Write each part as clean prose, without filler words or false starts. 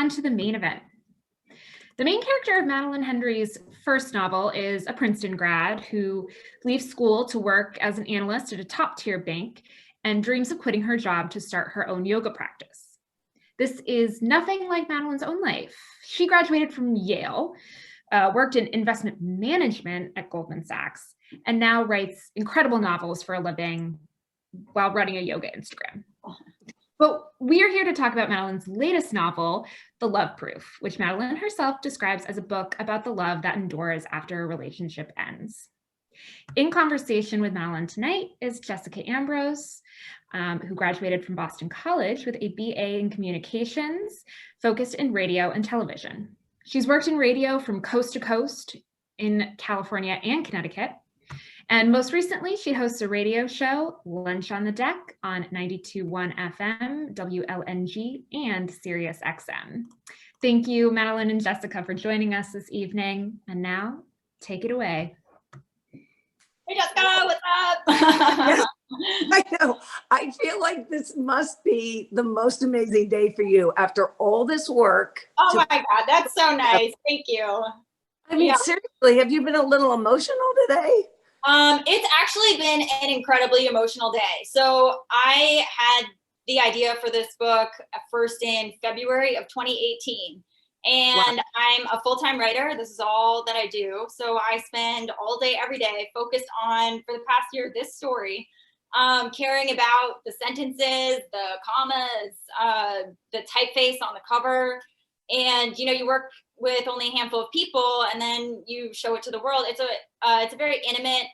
on to the main event. The main character of Madeleine Henry's first novel is a Princeton grad who leaves school to work as an analyst at a top-tier bank and dreams of quitting her job to start her own yoga practice. This is nothing like Madeleine's own life. She graduated from Yale, worked in investment management at Goldman Sachs, and now writes incredible novels for a living while running a yoga Instagram. But we are here to talk about Madeleine's latest novel, The Love Proof, which Madeleine herself describes as a book about the love that endures after a relationship ends. In conversation with Madeleine tonight is Jessica Ambrose, who graduated from Boston College with a BA in communications, focused in radio and television. She's worked in radio from coast to coast in California and Connecticut. And most recently, she hosts a radio show, Lunch on the Deck, on 92.1 FM, WLNG, and Sirius XM. Thank you, Madeleine and Jessica, for joining us this evening. And now, take it away. Hey, Jessica, what's up? I know. I feel like this must be the most amazing day for you after all this work. Oh my God, that's so nice. Thank you. I mean, seriously, have you been a little emotional today? It's actually been an incredibly emotional day. So I had the idea for this book first in February of 2018. And wow. I'm a full-time writer. This is all that I do. So I spend all day, every day focused on, for the past year, this story, caring about the sentences, the commas, the typeface on the cover. And, you know, you work with only a handful of people and then you show it to the world. It's a very intimate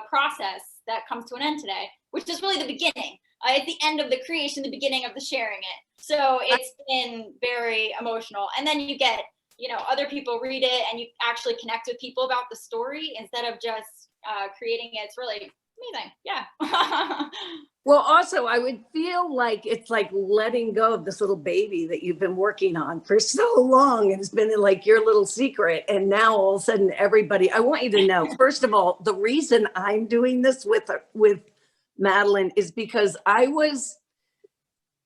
process that comes to an end today, which is really the beginning. It's the end of the creation, the beginning of the sharing it. So it's been very emotional. And then you get, you know, other people read it and you actually connect with people about the story instead of just creating it. It's really amazing. Yeah. Well, also, I would feel like it's like letting go of this little baby that you've been working on for so long. And it's been like your little secret. And now all of a sudden, everybody, I want you to know, first of all, the reason I'm doing this with Madeleine is because I was,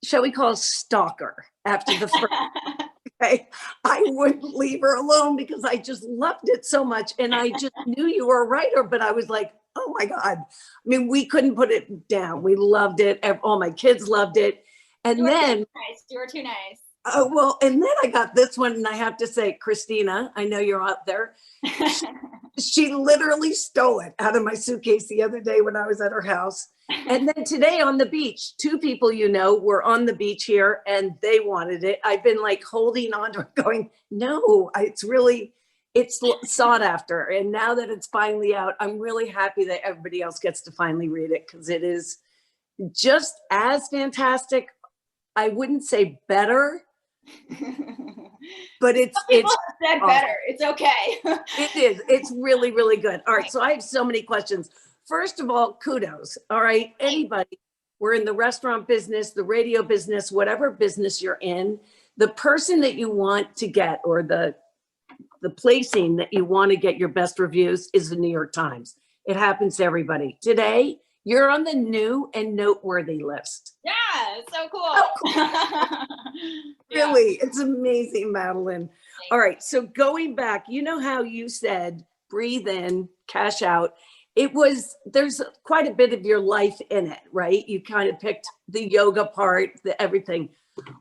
shall we call a stalker after the first, okay? I wouldn't leave her alone because I just loved it so much. And I just knew you were a writer, but I was like, oh my God. I mean, we couldn't put it down. We loved it. All my kids loved it. And then you were too nice. Well, and then I got this one, and I have to say, Christina, I know you're out there. She literally stole it out of my suitcase the other day when I was at her house. And then today on the beach, two people you know were on the beach here and they wanted it. I've been like holding on to it going, no, it's sought after. And now that it's finally out, I'm really happy that everybody else gets to finally read it because it is just as fantastic. I wouldn't say better, but it's said awesome. Better. It's okay. It is. It's really, really good. All right. So I have so many questions. First of all, kudos. All right. Anybody, we're in the restaurant business, the radio business, whatever business you're in, the person that you want to get or the placing that you want to get your best reviews is the New York Times. It happens to everybody. Today, you're on the new and noteworthy list. Yeah, it's so cool. Oh, cool. Really, it's amazing, Madeleine. All right, so going back, you know how you said, breathe in, cash out. There's quite a bit of your life in it, right? You kind of picked the yoga part, the everything.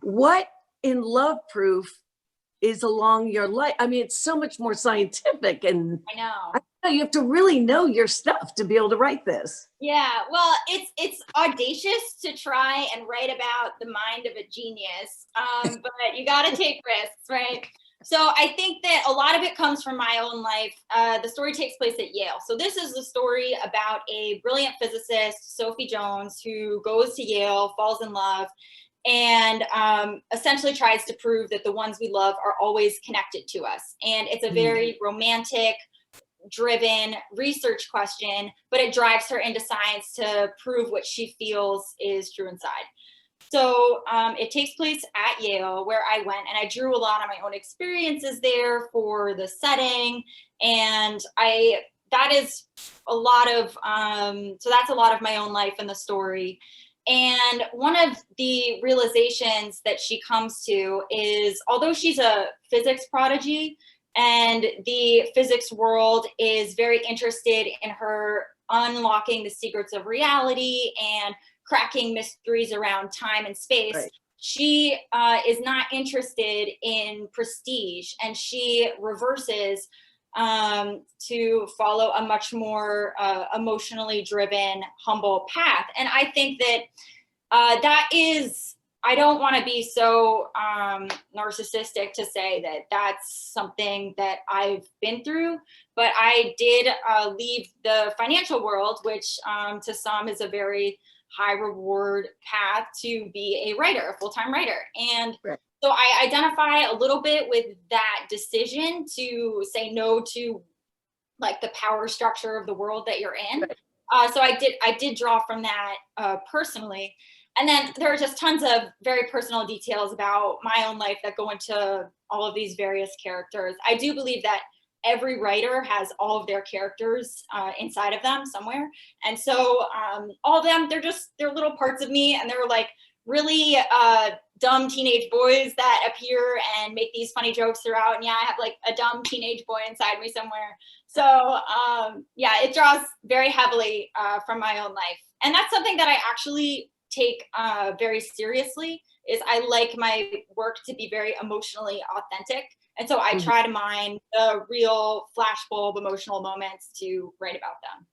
What in Love Proof is along your life? I mean, it's so much more scientific, and I know you have to really know your stuff to be able to write this. Yeah, well, it's audacious to try and write about the mind of a genius, but you got to take risks, right? So I think that a lot of it comes from my own life. The story takes place at Yale. So this is the story about a brilliant physicist, Sophie Jones, who goes to Yale, falls in love, and essentially tries to prove that the ones we love are always connected to us. And it's a very romantic, driven research question, but it drives her into science to prove what she feels is true inside. So it takes place at Yale, where I went, and I drew a lot of my own experiences there for the setting. And that is a lot of, so that's a lot of my own life in the story. And one of the realizations that she comes to is, although she's a physics prodigy and the physics world is very interested in her unlocking the secrets of reality and cracking mysteries around time and space, Right. she is not interested in prestige, and she reverses to follow a much more emotionally driven, humble path. And I think that that is, I don't want to be so narcissistic to say that that's something that I've been through, but I did leave the financial world, which to some is a very high reward path, to be a writer, a full-time writer. And Right. so I identify a little bit with that decision to say no to like the power structure of the world that you're in. Right. So I did draw from that personally. And then there are just tons of very personal details about my own life that go into all of these various characters. I do believe that every writer has all of their characters inside of them somewhere. And so all of them, they're little parts of me, and they're like really dumb teenage boys that appear and make these funny jokes throughout. And yeah, I have like a dumb teenage boy inside me somewhere. So yeah, it draws very heavily from my own life. And that's something that I actually take very seriously, is I like my work to be very emotionally authentic. And so I try to mine the real flashbulb emotional moments to write about them.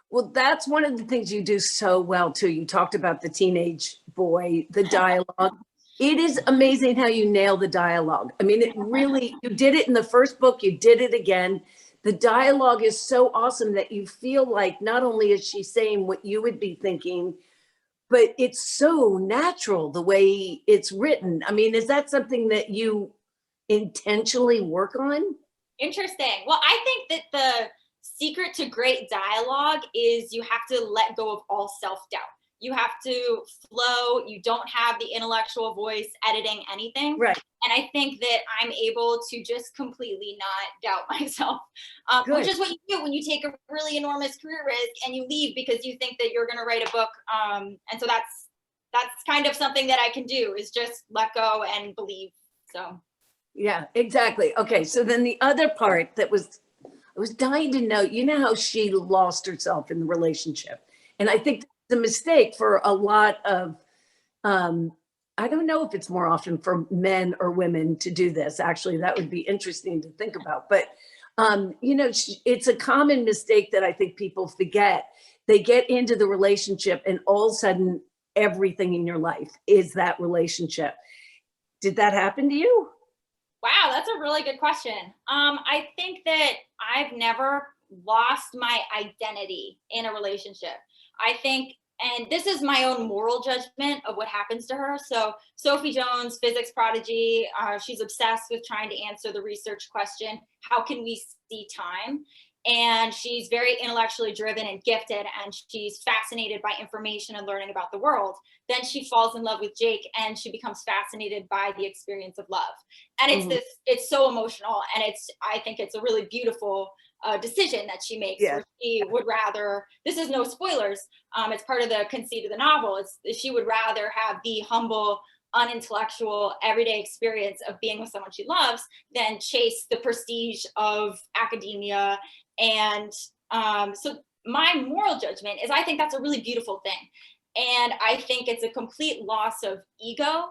Well, that's one of the things you do so well too. You talked about the teenage boy, the dialogue. It is amazing how you nail the dialogue. I mean, it really, you did it in the first book, you did it again. The dialogue is so awesome that you feel like not only is she saying what you would be thinking, but it's so natural the way it's written. I mean, is that something that you intentionally work on? Interesting. Well, I think that the secret to great dialogue is you have to let go of all self-doubt. You have to flow. You don't have the intellectual voice editing anything. Right. And I think that I'm able to just completely not doubt myself, which is what you do when you take a really enormous career risk and you leave because you think that you're going to write a book. And so that's kind of something that I can do, is just let go and believe. So. Yeah, exactly. Okay. So then the other part that was, I was dying to know, you know how she lost herself in the relationship. And I think the mistake for a lot of, I don't know if it's more often for men or women to do this. Actually, that would be interesting to think about. But, you know, it's a common mistake that I think people forget. They get into the relationship and all of a sudden everything in your life is that relationship. Did that happen to you? Wow, that's a really good question. I think that I've never lost my identity in a relationship. I think, and this is my own moral judgment of what happens to her. So Sophie Jones, physics prodigy, she's obsessed with trying to answer the research question, how can we see time? And she's very intellectually driven and gifted, and she's fascinated by information and learning about the world. Then she falls in love with Jake, and she becomes fascinated by the experience of love. And it's it's so emotional, and I think it's a really beautiful decision that she makes. Yeah. Where she would rather, this is no spoilers, it's part of the conceit of the novel, she would rather have the humble, unintellectual, everyday experience of being with someone she loves than chase the prestige of academia. And so my moral judgment is, I think that's a really beautiful thing. And I think it's a complete loss of ego.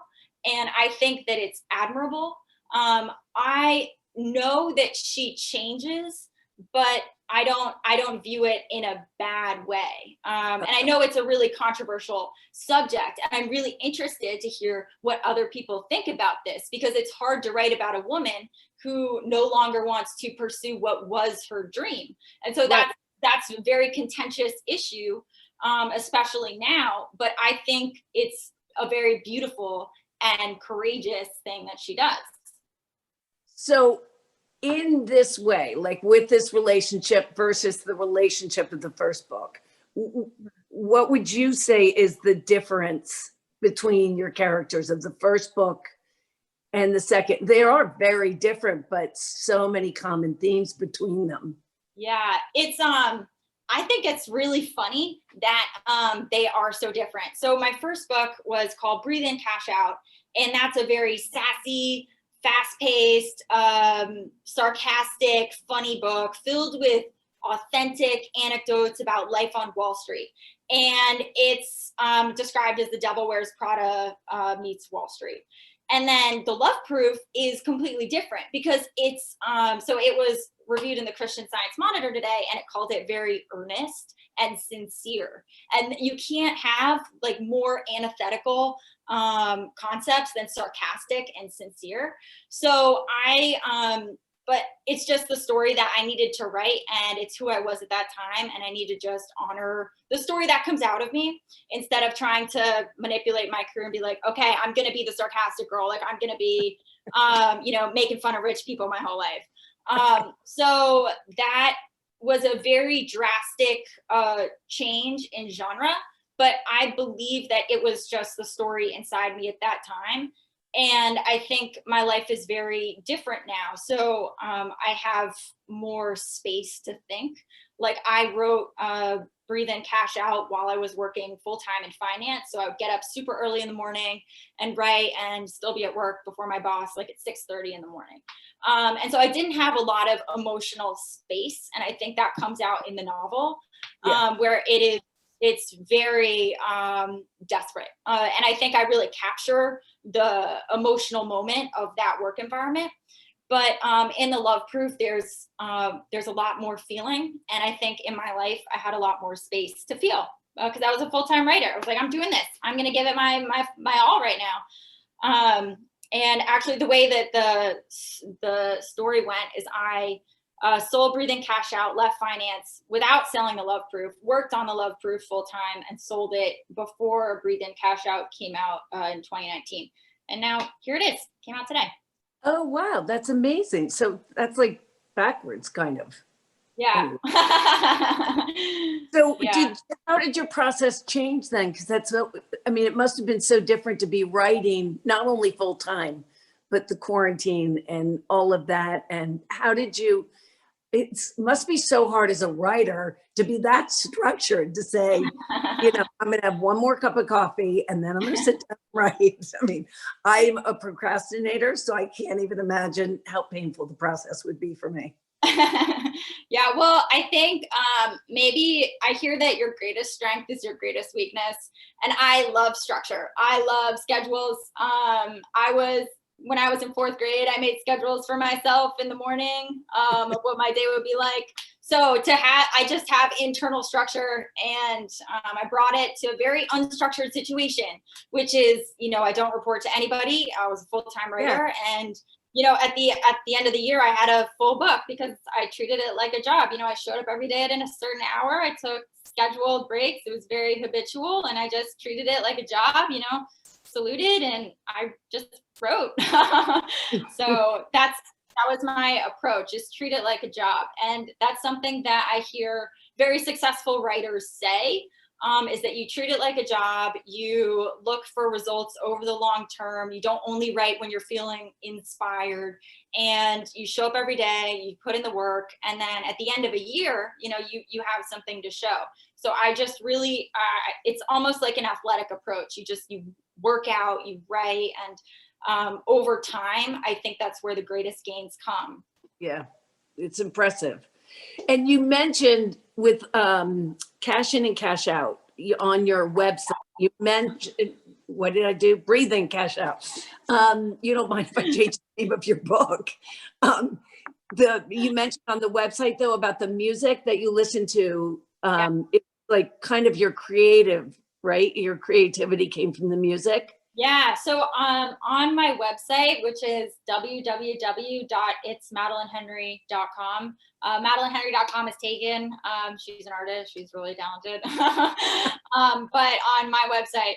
And I think that it's admirable. I know that she changes, but I don't view it in a bad way. And I know it's a really controversial subject, and I'm really interested to hear what other people think about this, because it's hard to write about a woman who no longer wants to pursue what was her dream. And so that's a very contentious issue, especially now, but I think it's a very beautiful and courageous thing that she does. So in this way, like with this relationship versus the relationship of the first book, what would you say is the difference between your characters of the first book and the second? They are very different, but so many common themes between them. Yeah, it's I think it's really funny that they are so different. So my first book was called Breathe In, Cash Out. And that's a very sassy, fast-paced, sarcastic, funny book filled with authentic anecdotes about life on Wall Street. And it's described as The Devil Wears Prada meets Wall Street. And then The Love Proof is completely different because it's, so it was reviewed in the Christian Science Monitor today, and it called it very earnest and sincere. And you can't have like more antithetical concepts than sarcastic and sincere. So but it's just the story that I needed to write, and it's who I was at that time, and I need to just honor the story that comes out of me instead of trying to manipulate my career and be like, okay, I'm gonna be the sarcastic girl, like I'm gonna be making fun of rich people my whole life. So that was a very drastic change in genre, but I believe that it was just the story inside me at that time. And I think my life is very different now. So I have more space to think. Like I wrote Breathe In, Cash Out while I was working full-time in finance. So I would get up super early in the morning and write and still be at work before my boss, like at 6:30 in the morning. And so I didn't have a lot of emotional space. And I think that comes out in the novel, where it's very desperate. And I think I really capture the emotional moment of that work environment. But in The Love Proof, there's a lot more feeling. And I think in my life, I had a lot more space to feel because I was a full-time writer. I was like, I'm doing this. I'm going to give it my all right now. And actually the way that the story went is I sold Breathe In, Cash Out, left finance without selling The Love Proof, worked on The Love Proof full time, and sold it before Breathe In, Cash Out came out in 2019. And now here it is, came out today. Oh, wow. That's amazing. So that's like backwards kind of. Yeah. So Yeah. how did your process change then? Because it must have been so different to be writing, not only full time, but the quarantine and all of that. And how did you, it must be so hard as a writer to be that structured to say, I'm going to have one more cup of coffee and then I'm going to sit down and write. I mean, I'm a procrastinator, so I can't even imagine how painful the process would be for me. Yeah, well, I think maybe I hear that your greatest strength is your greatest weakness. And I love structure. I love schedules. When I was in 4th grade, I made schedules for myself in the morning of what my day would be like. So I just have internal structure, and I brought it to a very unstructured situation, which is, I don't report to anybody. I was a full-time writer, and at the end of the year, I had a full book because I treated it like a job. I showed up every day at a certain hour. I took scheduled breaks. It was very habitual, and I just treated it like a job. Saluted, and I just wrote. So that was my approach, just treat it like a job. And that's something that I hear very successful writers say, is that you treat it like a job. You look for results over the long term. You don't only write when you're feeling inspired, and you show up every day, you put in the work, and then at the end of a year, you have something to show. So I just really, it's almost like an athletic approach. You work out, you write, and over time, I think that's where the greatest gains come. Yeah, it's impressive. And you mentioned with Cash In and Cash Out on your website, you mentioned, what did I do? Breathe In, Cash Out. You don't mind if I change the name of your book. You mentioned on the website though about the music that you listen to. It's like kind of your creative, right? Your creativity came from the music. Yeah, so on my website, which is www.itsmadeleinehenry.com, MadeleineHenry.com is taken. She's an artist, she's really talented. But on my website,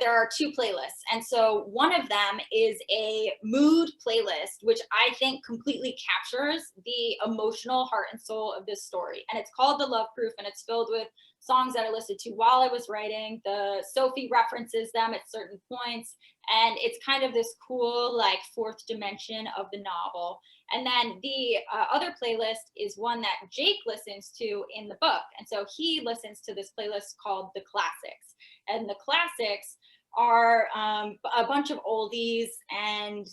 there are 2 playlists. And so one of them is a mood playlist, which I think completely captures the emotional heart and soul of this story. And it's called The Love Proof, and it's filled with songs that I listened to while I was writing. The Sophie references them at certain points, and it's kind of this cool like fourth dimension of the novel. And then the other playlist is one that Jake listens to in the book. And so he listens to this playlist called The Classics. And the classics are a bunch of oldies, and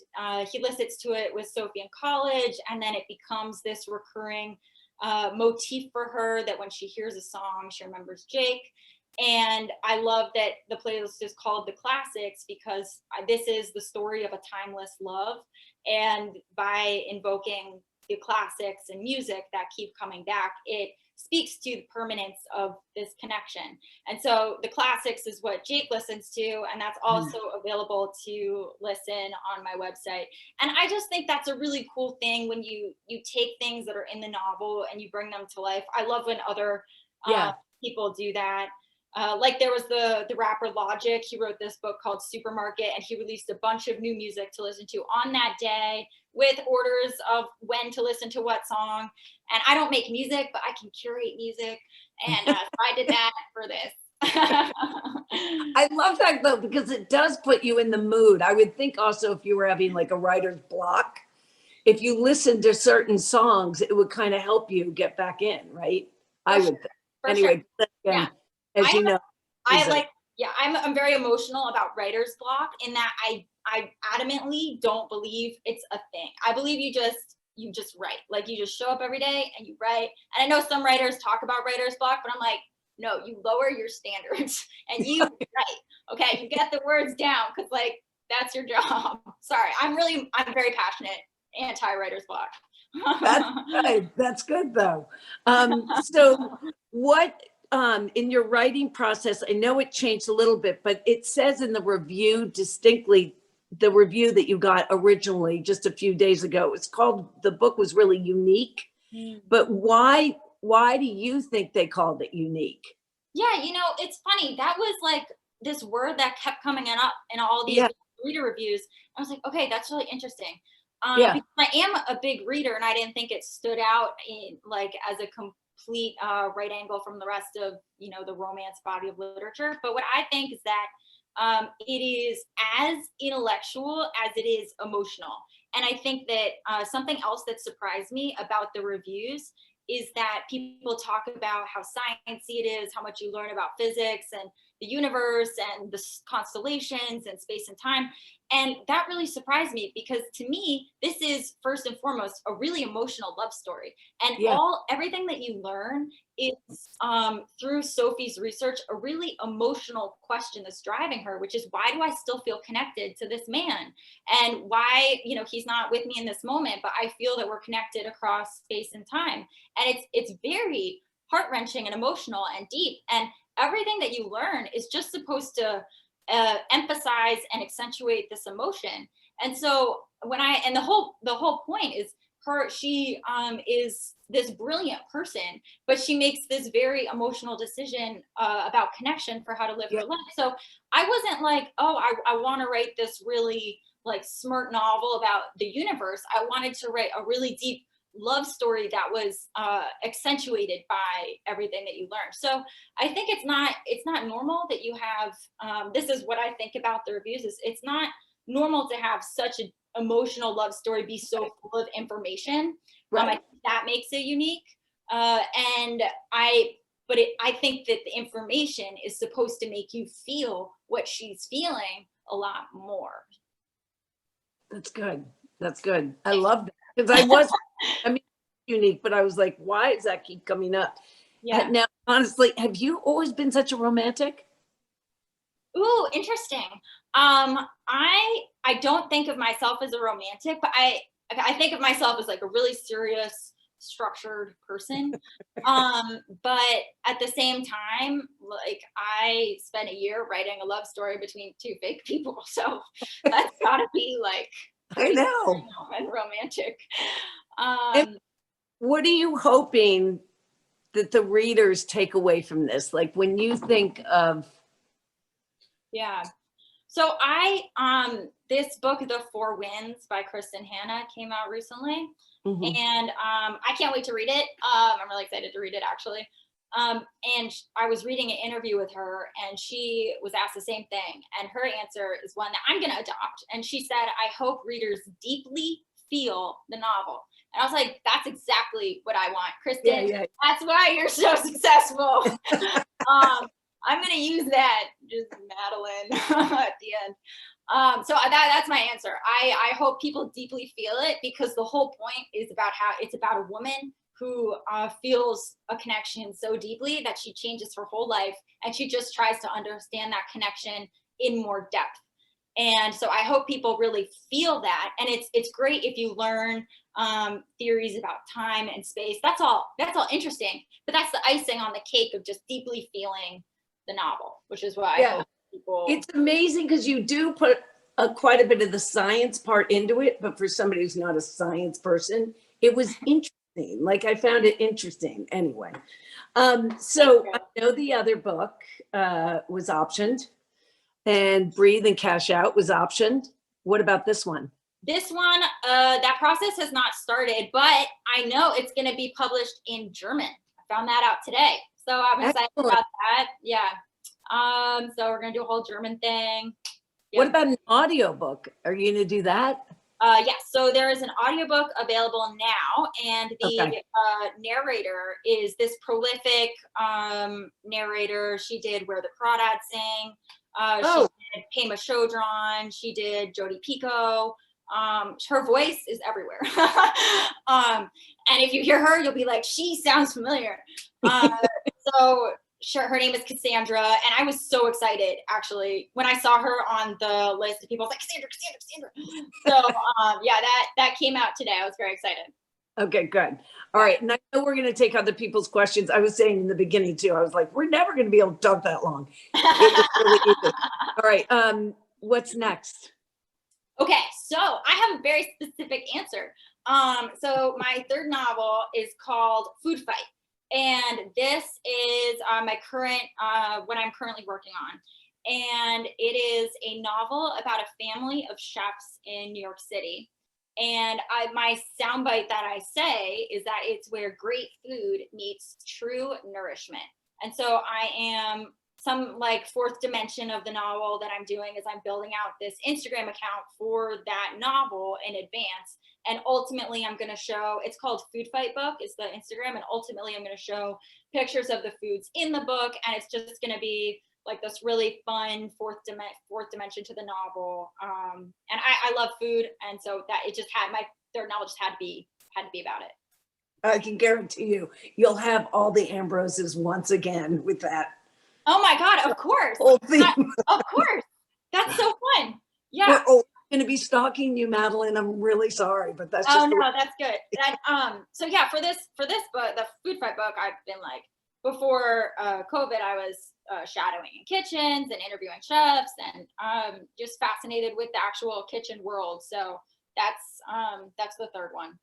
he listens to it with Sophie in college, and then it becomes this recurring motif for her that when she hears a song, she remembers Jake. And I love that the playlist is called The Classics because this is the story of a timeless love. And by invoking the classics and music that keep coming back, it speaks to the permanence of this connection. And so The Classics is what Jake listens to, and that's also available to listen on my website. And I just think that's a really cool thing when you take things that are in the novel and you bring them to life. I love when other people do that. Like there was the rapper Logic. He wrote this book called Supermarket, and he released a bunch of new music to listen to on that day with orders of when to listen to what song. And I don't make music, but I can curate music. And so I did that for this. I love that though, because it does put you in the mood. I would think also if you were having like a writer's block, if you listen to certain songs, it would kind of help you get back in, right? I would think. Anyway, again, as you know, I'm very emotional about writer's block in that I adamantly don't believe it's a thing. I believe you just write. Like you just show up every day and you write. And I know some writers talk about writer's block, but I'm like, no, you lower your standards and you write. Okay, you get the words down because like that's your job. Sorry, I'm very passionate anti-writer's block. That's good. That's good though. So what in your writing process, I know it changed a little bit, but it says in the review distinctly, the review that you got originally just a few days ago, it's called, the book was really unique, but why do you think they called it unique? Yeah, it's funny. That was like this word that kept coming up in all these reader reviews. I was like, okay, that's really interesting. Because I am a big reader and I didn't think it stood out in like as a complete right angle from the rest of, the romance body of literature. But what I think is that it is as intellectual as it is emotional. And I think that something else that surprised me about the reviews is that people talk about how sciencey it is, how much you learn about physics and the universe and the constellations and space and time. And that really surprised me because to me, this is first and foremost a really emotional love story. And everything that you learn is through Sophie's research, a really emotional question that's driving her, which is why do I still feel connected to this man? And why, he's not with me in this moment, but I feel that we're connected across space and time. And it's very heart-wrenching and emotional and deep. And everything that you learn is just supposed to emphasize and accentuate this emotion. And so the whole point is she is this brilliant person, but she makes this very emotional decision about connection for how to live her life. So I wasn't like, oh, I want to write this really like smart novel about the universe. I wanted to write a really deep love story that was accentuated by everything that you learn. So I think it's not normal that you have, this is what I think about the reviews, is it's not normal to have such an emotional love story be so full of information. I think that makes it unique. I think that the information is supposed to make you feel what she's feeling a lot more. That's good. That's good. I love that. Because unique, but I was like, why does that keep coming up? Yeah. Now, honestly, have you always been such a romantic? Ooh, interesting. I don't think of myself as a romantic, but I think of myself as like a really serious, structured person. But at the same time, like I spent a year writing a love story between two fake people. So that's gotta be like, I know. And romantic. And what are you hoping that the readers take away from this? Like when you think of. Yeah. So this book, The Four Winds by Kristen Hanna, came out recently. And I can't wait to read it. I'm really excited to read it actually. And I was reading an interview with her, and she was asked the same thing. And her answer is one that I'm going to adopt. And she said, I hope readers deeply feel the novel. And I was like, that's exactly what I want, Kristen. Yeah. That's why you're so successful. I'm going to use that, just Madeleine at the end. So that's my answer. I hope people deeply feel it, because the whole point is about how it's about a woman who feels a connection so deeply that she changes her whole life, and she just tries to understand that connection in more depth. And so I hope people really feel that. And it's great if you learn theories about time and space. That's all interesting, but that's the icing on the cake of just deeply feeling the novel, which is what I hope people. It's amazing because you do put quite a bit of the science part into it, but for somebody who's not a science person, it was interesting. Like, I found it interesting anyway. So I know the other book was optioned, and Breathe and Cash Out was optioned. What about this one? This one, that process has not started, but I know it's going to be published in German. I found that out today. So I'm excited about that. Yeah. So we're going to do a whole German thing. Yep. What about an audiobook? Are you going to do that? Yes. So there is an audiobook available now, and the narrator is this prolific narrator. She did Where the Crawdads Sing. She did Pema Chodron. She did Jodi Picoult. Her voice is everywhere. And if you hear her, you'll be like, she sounds familiar. So sure, her name is Cassandra, and I was so excited actually when I saw her on the list of people. I was like, Cassandra. So yeah, that came out today. I was very excited. Okay, good. All right, and I know we're going to take other people's questions. I was saying in the beginning too, I was like, we're never going to be able to talk that long. Really easy. All right, what's next? Okay, so I have a very specific answer. So my third novel is called Food Fight. And this is my current, what I'm currently working on. And it is a novel about a family of chefs in New York City. And my soundbite that I say is that it's where great food meets true nourishment. And so I am some like fourth dimension of the novel that I'm doing is I'm building out this Instagram account for that novel in advance. And ultimately I'm going to show, it's called Food Fight Book, is the Instagram. And ultimately I'm going to show pictures of the foods in the book. And it's just going to be like this really fun fourth dimension to the novel. And I love food. And so that it just had, my third novel just had to be about it. I can guarantee you'll have all the Ambroses once again with that. Oh my God, of course. Whole theme. Of course. That's so fun. Yeah. We're always going to be stalking you, Madeleine. I'm really sorry, but that's just that's good. So yeah, for this book, the Food Fight book, I've been like, before COVID, I was shadowing in kitchens and interviewing chefs, and just fascinated with the actual kitchen world. So that's the third one.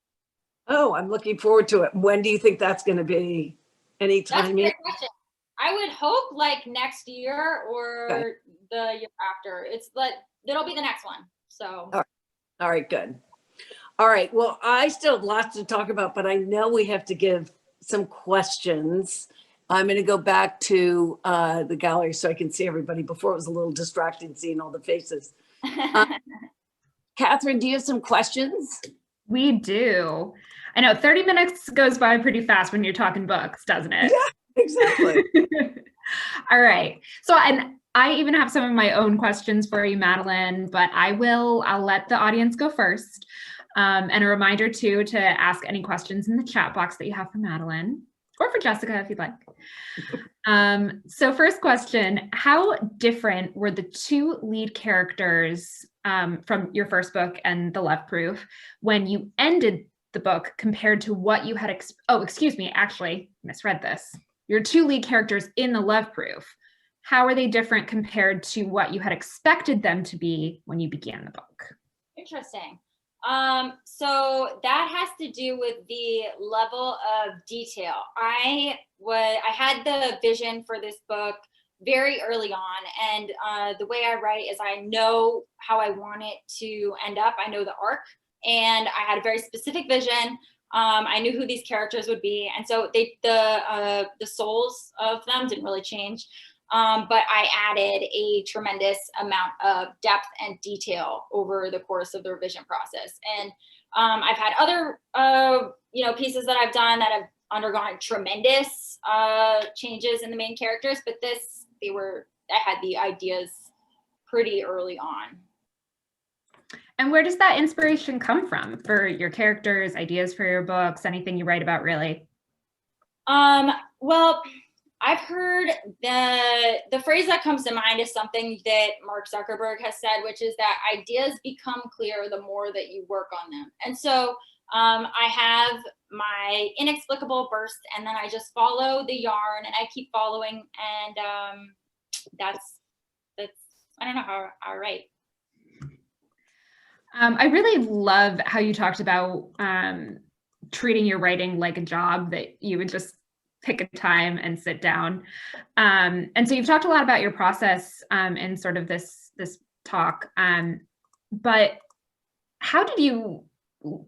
Oh, I'm looking forward to it. When do you think that's going to be? Anytime? That's a great question. I would hope like next year or the year after. It'll be the next one. So. All right, good. All right. Well, I still have lots to talk about, but I know we have to give some questions. I'm going to go back to the gallery so I can see everybody. Before it was a little distracting seeing all the faces. Catherine, do you have some questions? We do. I know 30 minutes goes by pretty fast when you're talking books, doesn't it? Yeah, exactly. All right. So, and I even have some of my own questions for you, Madeleine, but I'll let the audience go first. And a reminder too, to ask any questions in the chat box that you have for Madeleine or for Jessica, if you'd like. So first question, how different were the two lead characters from your first book and The Love Proof when you ended the book compared to what you had, actually misread this. Your two lead characters in The Love Proof, how are they different compared to what you had expected them to be when you began the book? Interesting. So that has to do with the level of detail. I had the vision for this book very early on, and the way I write is I know how I want it to end up. I know the arc, and I had a very specific vision. I knew who these characters would be, and so the souls of them didn't really change. But I added a tremendous amount of depth and detail over the course of the revision process. And I've had other, pieces that I've done that have undergone tremendous changes in the main characters, but I had the ideas pretty early on. And where does that inspiration come from for your characters, ideas for your books, anything you write about, really? Well, I've heard the phrase that comes to mind is something that Mark Zuckerberg has said, which is that ideas become clear the more that you work on them. And so I have my inexplicable burst, and then I just follow the yarn, and I keep following, and that's I don't know how I write. I really love how you talked about treating your writing like a job, that you would just pick a time and sit down. And so you've talked a lot about your process in sort of this talk, but how did you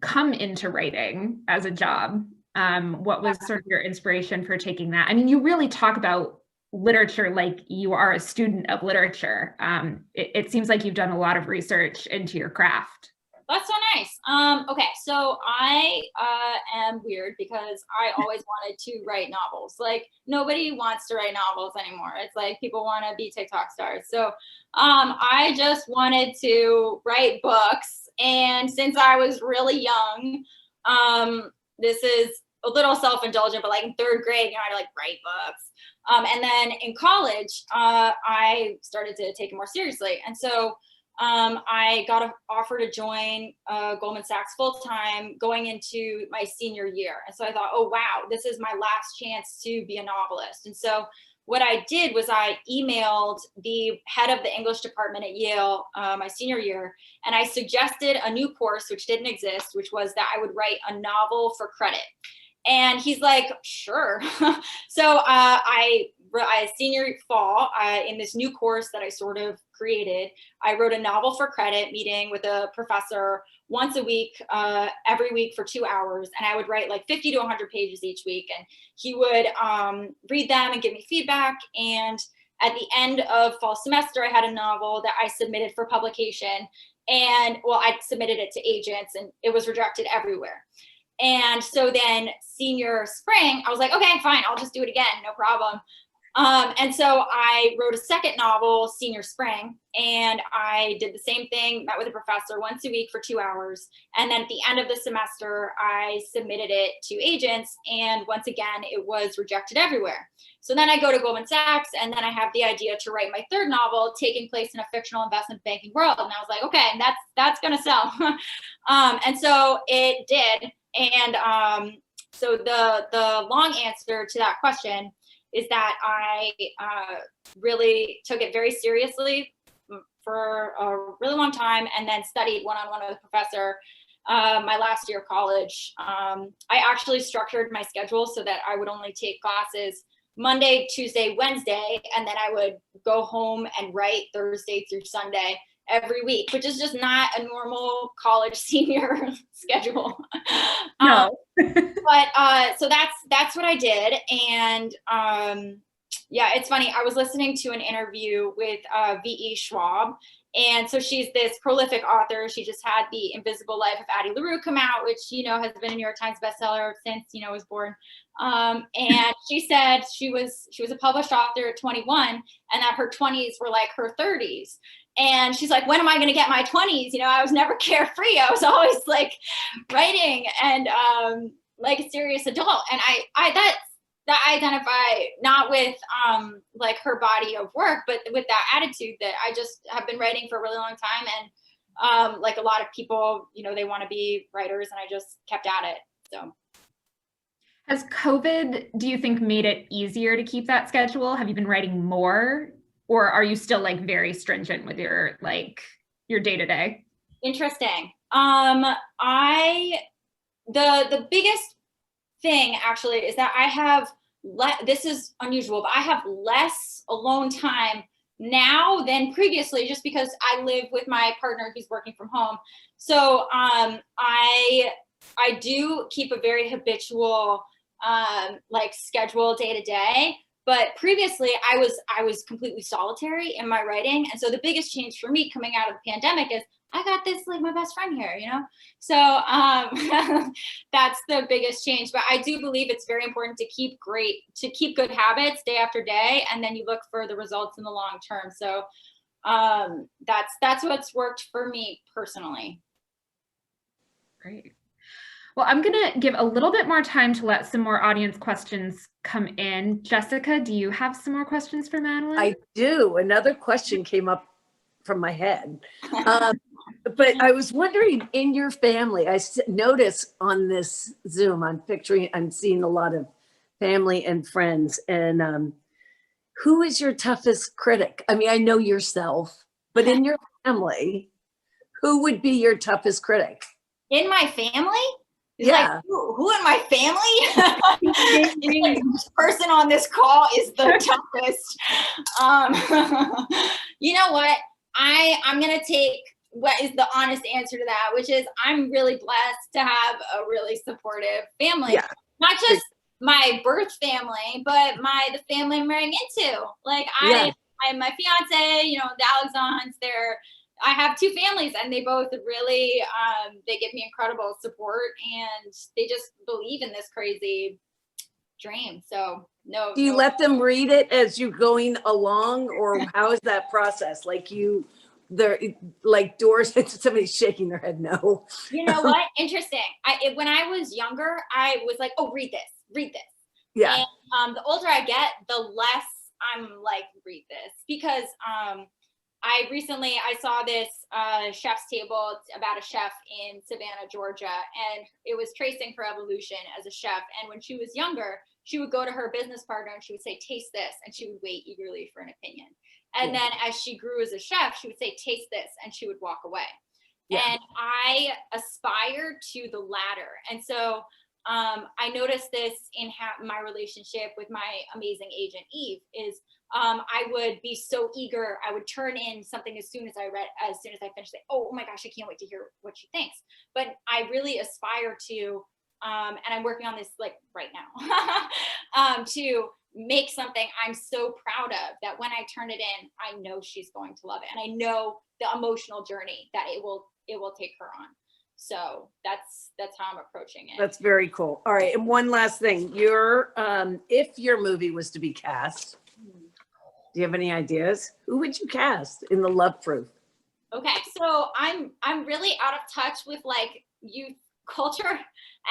come into writing as a job? What was sort of your inspiration for taking that? I mean, you really talk about literature like you are a student of literature. It seems like you've done a lot of research into your craft. That's so nice. Okay, so I am weird because I always wanted to write novels. Like, nobody wants to write novels anymore. It's like people want to be TikTok stars. So I just wanted to write books. And since I was really young, this is a little self-indulgent, but like in third grade, I had to like write books. And then in college, I started to take it more seriously. And so I got an offer to join Goldman Sachs full-time going into my senior year. And so I thought, oh, wow, this is my last chance to be a novelist. And so what I did was I emailed the head of the English department at Yale my senior year, and I suggested a new course which didn't exist, which was that I would write a novel for credit. And he's like, sure. So I senior fall, in this new course that I sort of created, I wrote a novel for credit, meeting with a professor once a week, every week for 2 hours. And I would write like 50 to 100 pages each week. And he would read them and give me feedback. And at the end of fall semester, I had a novel that I submitted for publication. And well, I submitted it to agents, and it was rejected everywhere. And so then senior spring, I was like, okay, fine, I'll just do it again, no problem. And so I wrote a second novel senior spring, and I did the same thing, met with a professor once a week for 2 hours. And then at the end of the semester, I submitted it to agents, and once again, it was rejected everywhere. So then I go to Goldman Sachs, and then I have the idea to write my third novel taking place in a fictional investment banking world. And I was like, okay, that's gonna sell. And so it did. And so the long answer to that question is that I really took it very seriously for a really long time, and then studied one-on-one with a professor my last year of college. I actually structured my schedule so that I would only take classes Monday, Tuesday, Wednesday, and then I would go home and write Thursday through Sunday every week, which is just not a normal college senior schedule. No. But so that's what I did. And yeah, it's funny. I was listening to an interview with V.E. Schwab. And so she's this prolific author. She just had The Invisible Life of Addie LaRue come out, which, has been a New York Times bestseller since, I was born. And she said she was a published author at 21, and that her 20s were like her 30s. And she's like, when am I going to get my 20s? I was never carefree. I was always like writing and like a serious adult. And I identify not with like her body of work, but with that attitude that I just have been writing for a really long time. And like a lot of people, they want to be writers, and I just kept at it. So. Has COVID, do you think, made it easier to keep that schedule? Have you been writing more, or are you still like very stringent with your day-to-day? Interesting. The biggest thing actually is that I have this is unusual, but I have less alone time now than previously, just because I live with my partner who's working from home. So I I do keep a very habitual like schedule day to day. But previously I was completely solitary in my writing. And so the biggest change for me coming out of the pandemic is I got this, like, my best friend here, you know? So that's the biggest change. But I do believe it's very important to keep good habits day after day. And then you look for the results in the long term. So that's what's worked for me personally. Great. Well, I'm going to give a little bit more time to let some more audience questions come in. Jessica, do you have some more questions for Madeleine? I do. Another question came up from my head. But I was wondering, in your family, I notice on this Zoom, I'm seeing a lot of family and friends. And who is your toughest critic? I mean, I know yourself, but in your family, who would be your toughest critic? In my family? It's Yeah. like, who in my family? Each person on this call is the toughest. You know what? I'm going to take what is the honest answer to that, which is I'm really blessed to have a really supportive family. Yeah. Not just my birth family, but the family I'm marrying into. Like I'm my fiance, you know, the Alexandrs, I have two families and they both really, they give me incredible support and they just believe in this crazy dream. So no. Do you let them read it as you're going along, or how is that process? Like they're like doors, somebody's shaking their head no. You know what? Interesting. When I was younger, I was like, oh, read this. Yeah. And the older I get, the less I'm like, read this, because I saw this chef's table about a chef in Savannah, Georgia, and it was tracing her evolution as a chef. And when she was younger, she would go to her business partner and she would say, taste this. And she would wait eagerly for an opinion. And then as she grew as a chef, she would say, taste this. And she would walk away. Yeah. And I aspire to the latter. And so I noticed this in my relationship with my amazing agent, Eve, is I would be so eager. I would turn in something as soon as I finished, say, oh my gosh, I can't wait to hear what she thinks. But I really aspire to, and I'm working on this like right now, to make something I'm so proud of that when I turn it in, I know she's going to love it. And I know the emotional journey that it will take her on. So that's how I'm approaching it. That's very cool. All right. And one last thing, if your movie was to be cast, do you have any ideas? Who would you cast in the Love Proof? Okay. So I'm really out of touch with like youth culture.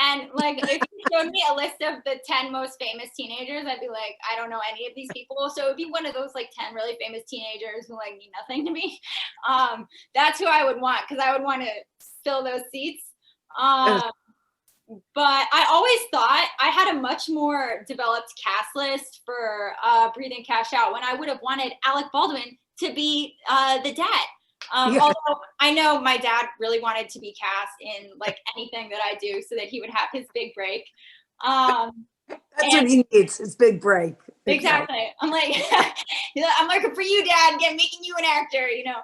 And like, if you showed me a list of the 10 most famous teenagers, I'd be like, I don't know any of these people. So it'd be one of those like 10 really famous teenagers who like mean nothing to me. That's who I would want, because I would want to fill those seats. But I always thought I had a much more developed cast list for Breathe In, Cash Out, when I would have wanted Alec Baldwin to be the dad. Although I know my dad really wanted to be cast in like anything that I do so that he would have his big break. That's what he needs, his big break. Exactly. I'm like, I'm looking for you, Dad, making you an actor, you know.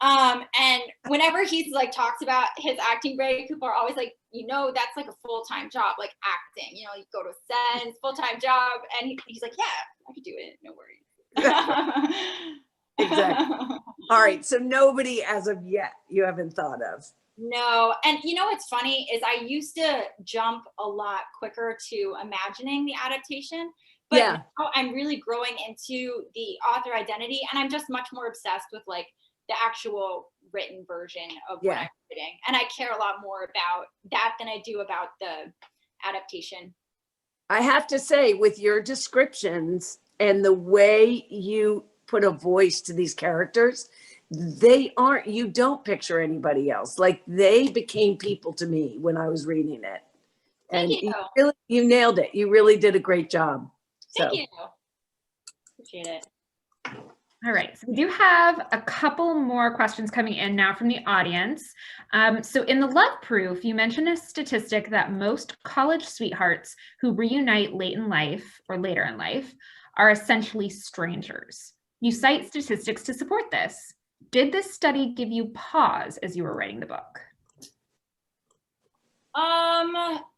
And whenever he's like talks about his acting break, people are always like, you know, that's like a full-time job, like acting, you know, you go to a set, it's full-time job. And he's like, yeah, I could do it, no worries. Exactly. All right. So nobody as of yet you haven't thought of. No. And you know what's funny is I used to jump a lot quicker to imagining the adaptation, but now I'm really growing into the author identity, and I'm just much more obsessed with like the actual written version of what I'm writing. And I care a lot more about that than I do about the adaptation. I have to say, with your descriptions and the way you put a voice to these characters, you don't picture anybody else. Like, they became people to me when I was reading it. And Thank you. You nailed it. You really did a great job. Thank you. Appreciate it. All right, so we do have a couple more questions coming in now from the audience. So in the Love Proof, you mentioned a statistic that most college sweethearts who reunite late in life or later in life are essentially strangers. You cite statistics to support this. Did this study give you pause as you were writing the book?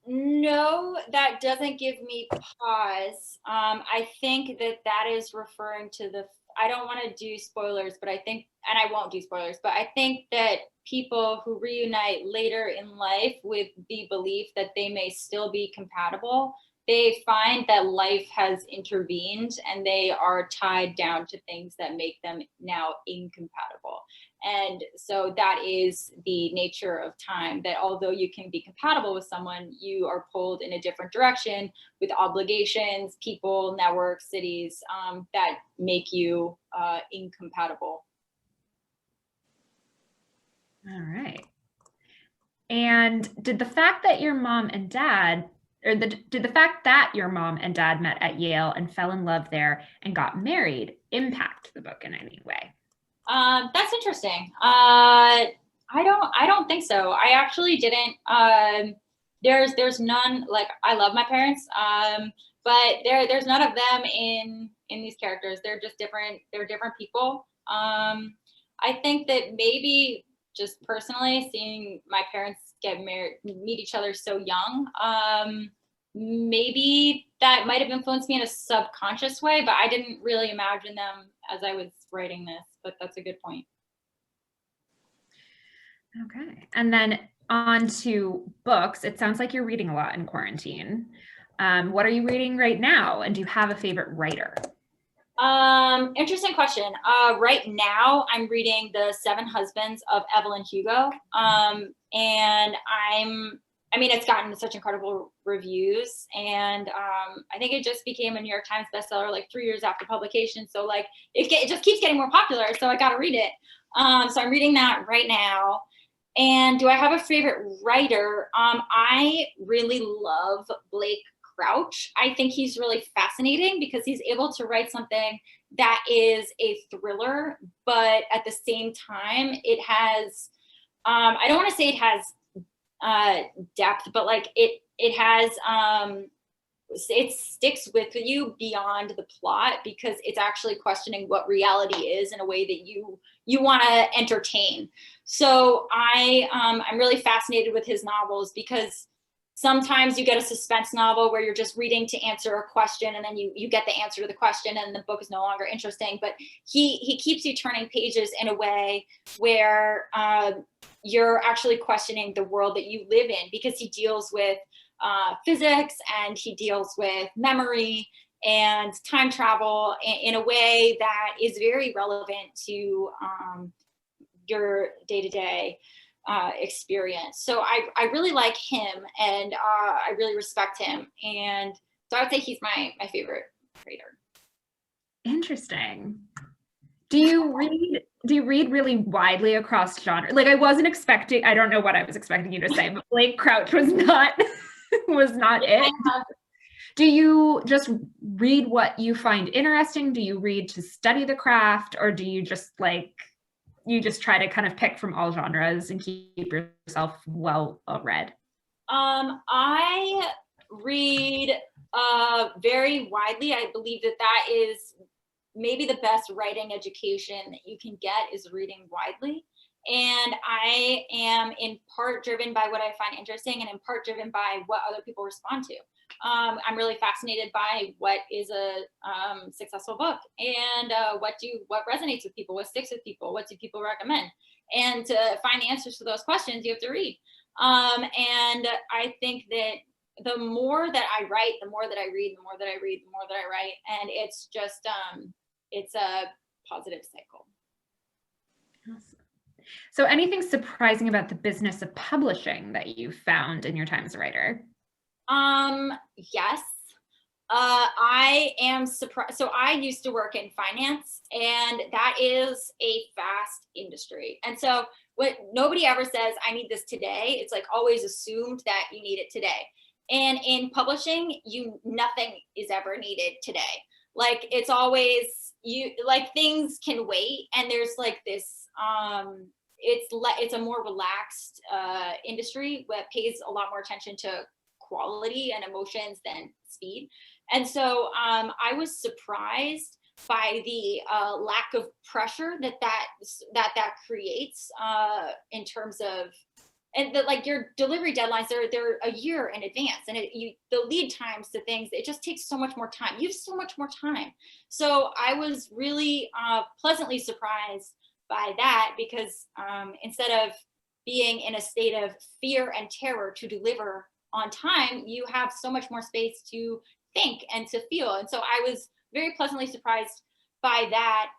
No, that doesn't give me pause. I think that that is referring to I don't want to do spoilers, but I think, and I won't do spoilers, but I think that people who reunite later in life with the belief that they may still be compatible, they find that life has intervened and they are tied down to things that make them now incompatible. And so that is the nature of time, that although you can be compatible with someone, you are pulled in a different direction with obligations, people, networks, cities that make you incompatible. All right. And did the fact that your mom and dad, did the fact that your mom and dad met at Yale and fell in love there and got married impact the book in any way? That's interesting. I don't think so. I actually didn't. There's none. Like, I love my parents, but there's none of them in these characters. They're just different. They're different people. I think that maybe just personally seeing my parents get married, meet each other so young, maybe that might have influenced me in a subconscious way, but I didn't really imagine them as I was writing this, but that's a good point. Okay. And then on to books. It sounds like you're reading a lot in quarantine. What are you reading right now? And do you have a favorite writer? Interesting question. Right now I'm reading The Seven Husbands of Evelyn Hugo. And I mean, it's gotten such incredible reviews, and I think it just became a New York Times bestseller like 3 years after publication. So like it just keeps getting more popular. So I got to read it. So I'm reading that right now. And do I have a favorite writer? I really love Blake Crouch. I think he's really fascinating because he's able to write something that is a thriller, but at the same time, it has, I don't want to say it has depth, but like it has, it sticks with you beyond the plot because it's actually questioning what reality is in a way that you want to entertain. So I'm really fascinated with his novels because sometimes you get a suspense novel where you're just reading to answer a question and then you get the answer to the question and the book is no longer interesting, but he keeps you turning pages in a way where you're actually questioning the world that you live in, because he deals with physics and he deals with memory and time travel in a way that is very relevant to your day-to-day experience. So I really like him, and I really respect him, and so I would say he's my favorite writer. Interesting. Do you read really widely across genre? Like, I don't know what I was expecting you to say, but Blake Crouch was not it. Do you just read what you find interesting? Do you read to study the craft, or do you just try to kind of pick from all genres and keep yourself well read? I read very widely. I believe that is maybe the best writing education that you can get, is reading widely. And I am in part driven by what I find interesting and in part driven by what other people respond to. I'm really fascinated by what is a successful book, and what resonates with people, what sticks with people, what do people recommend. And to find the answers to those questions, you have to read. And I think that the more that I write, the more that I read, the more that I read, the more that I write. And it's just, it's a positive cycle. Awesome. So anything surprising about the business of publishing that you found in your time as a writer? Yes. I am surprised. So I used to work in finance, and that is a fast industry. And so what nobody ever says, I need this today. It's like always assumed that you need it today. And in publishing, nothing is ever needed today. Like, it's always things can wait. And there's like this, it's a more relaxed industry that pays a lot more attention to quality and emotions than speed. And so I was surprised by the lack of pressure that creates in terms of and like your delivery deadlines, they're a year in advance, and the lead times to things, it just takes so much more time. You have so much more time. So I was really pleasantly surprised by that, because instead of being in a state of fear and terror to deliver on time, you have so much more space to think and to feel. And so I was very pleasantly surprised by that.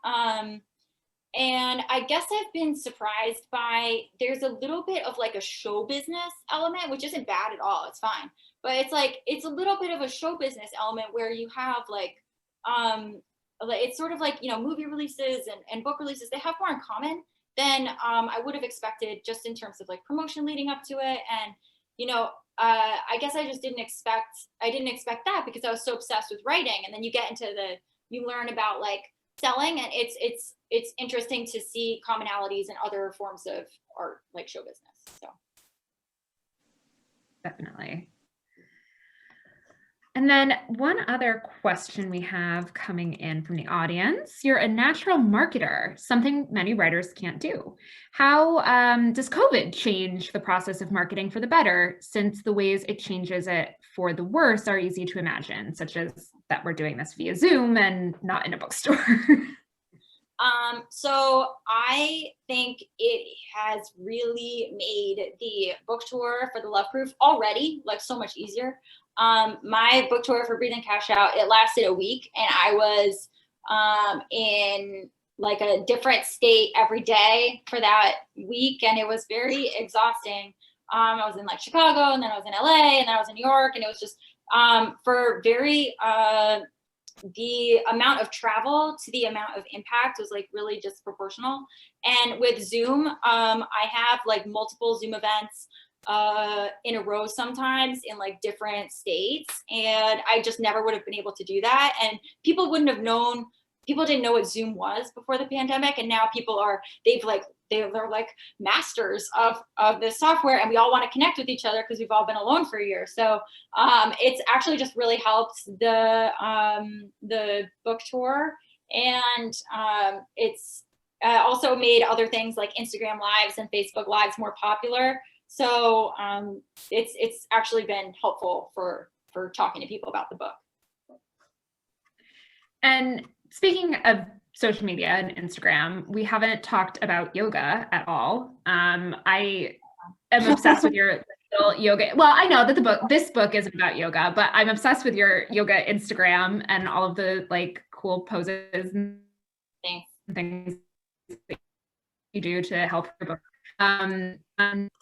And I guess I've been surprised by, there's a little bit of like a show business element, which isn't bad at all. It's fine. But it's like, it's a little bit of a show business element where you have like, it's sort of like, you know, movie releases and book releases, they have more in common than I would have expected, just in terms of like promotion leading up to it. And, you know, I guess I didn't expect that, because I was so obsessed with writing. And then you get into you learn about like selling, and it's interesting to see commonalities in other forms of art, like show business. So definitely. And then one other question we have coming in from the audience: you're a natural marketer, something many writers can't do. How does COVID change the process of marketing for the better, since the ways it changes it for the worse are easy to imagine, such as that we're doing this via Zoom and not in a bookstore? So I think it has really made the book tour for the Love Proof already like so much easier. My book tour for Breathe and Cash Out, it lasted a week, and I was in like a different state every day for that week, and it was very exhausting. I was in like Chicago, and then I was in LA, and then I was in New York, and it was just for very the amount of travel to the amount of impact was like really disproportional. And with Zoom, I have like multiple Zoom events in a row sometimes in like different states, and I just never would have been able to do that. And people didn't know what Zoom was before the pandemic, and now they're like masters of this software, and we all want to connect with each other because we've all been alone for a year. So it's actually just really helped the book tour, and it's also made other things like Instagram Lives and Facebook Lives more popular. So it's actually been helpful for talking to people about the book. And speaking of social media and Instagram, we haven't talked about yoga at all. I am obsessed with your yoga. Well, I know that this book isn't about yoga, but I'm obsessed with your yoga Instagram and all of the like cool poses and things that you do to help your book.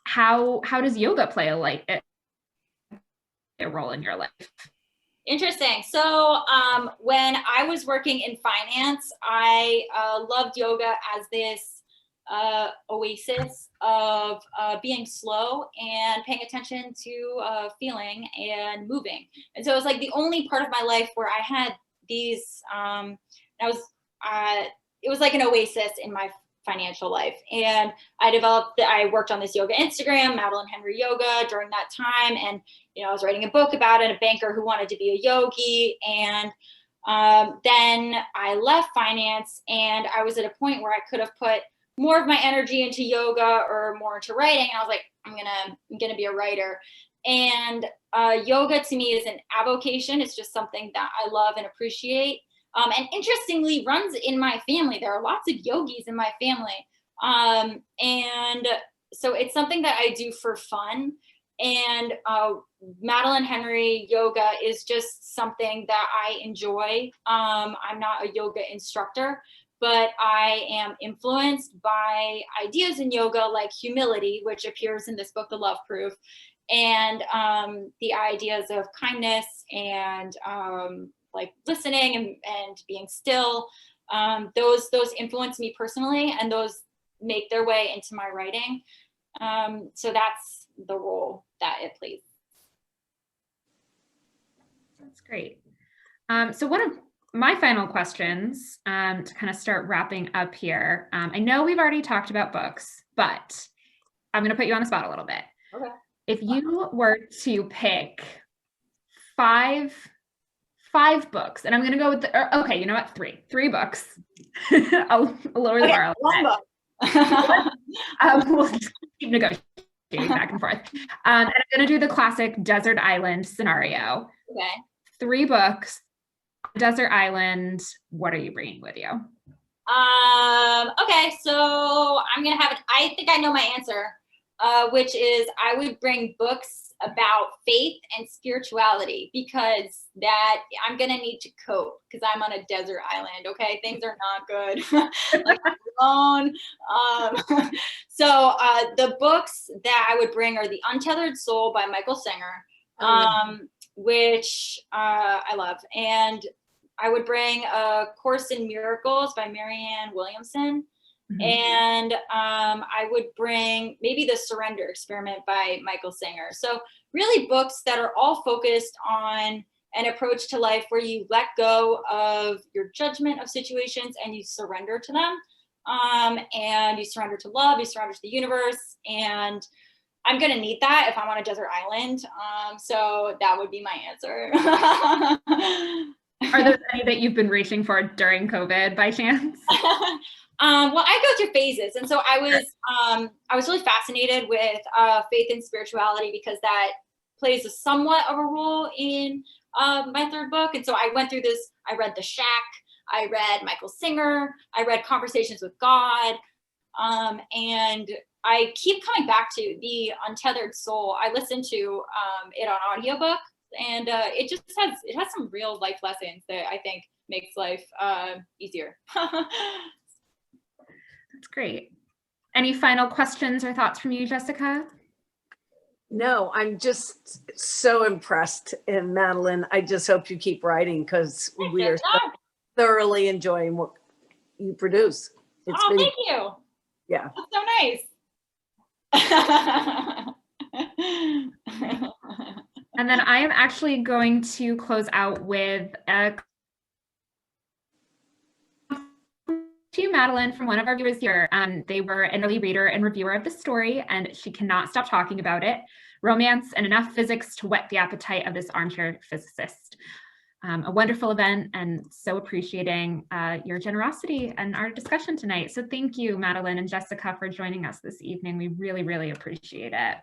How does yoga play a role in your life? Interesting. So when I was working in finance, I loved yoga as this oasis of being slow and paying attention to feeling and moving. And so it was like the only part of my life where I had these, it was like an oasis in my financial life. And I worked on this yoga Instagram, Madeleine Henry Yoga, during that time. And, you know, I was writing a book about it, a banker who wanted to be a yogi. And then I left finance, and I was at a point where I could have put more of my energy into yoga or more into writing. And I was like, I'm gonna be a writer. And yoga to me is an avocation. It's just something that I love and appreciate. And interestingly, runs in my family. There are lots of yogis in my family. And so it's something that I do for fun. And Madeleine Henry Yoga is just something that I enjoy. I'm not a yoga instructor, but I am influenced by ideas in yoga like humility, which appears in this book, The Love Proof, and the ideas of kindness and like listening and being still. Those influence me personally, and those make their way into my writing. So that's the role that it plays. That's great. So one of my final questions to kind of start wrapping up here. I know we've already talked about books, but I'm going to put you on the spot a little bit. Okay. If you were to pick five books, and I'm going to go with okay, you know what? Three books. I'll lower the bar a little bit. One book. We'll keep negotiating. back and forth. And I'm going to do the classic desert island scenario. Okay. 3 books, desert island. What are you bringing with you? Okay, so I'm gonna have it. I think I know my answer, which is I would bring books about faith and spirituality, because that I'm gonna need to cope because I'm on a desert island. Okay, things are not good. Like, alone. So the books that I would bring are The Untethered Soul by Michael Singer, which I love, and I would bring A Course in Miracles by Marianne Williamson. And I would bring maybe The Surrender Experiment by Michael Singer. So really books that are all focused on an approach to life where you let go of your judgment of situations and you surrender to them. And you surrender to love, you surrender to the universe. And I'm gonna need that if I'm on a desert island. So that would be my answer. Are there any that you've been reaching for during COVID by chance? Well, I go through phases, and so I was really fascinated with faith and spirituality because that plays a somewhat of a role in my 3rd book. And so I went through this. I read The Shack, I read Michael Singer, I read Conversations with God, and I keep coming back to The Untethered Soul. I listened to it on audiobook. And it has some real life lessons that I think makes life easier. That's great. Any final questions or thoughts from you, Jessica? No, I'm just so impressed. And Madeleine, I just hope you keep writing because we are so thoroughly enjoying what you produce. Thank you. Yeah. That's so nice. And then I am actually going to close out with to Madeleine from one of our viewers here. They were an early reader and reviewer of the story, and she cannot stop talking about it. Romance and enough physics to whet the appetite of this armchair physicist. A wonderful event, and so appreciating your generosity and our discussion tonight. So thank you, Madeleine and Jessica, for joining us this evening. We really, really appreciate it.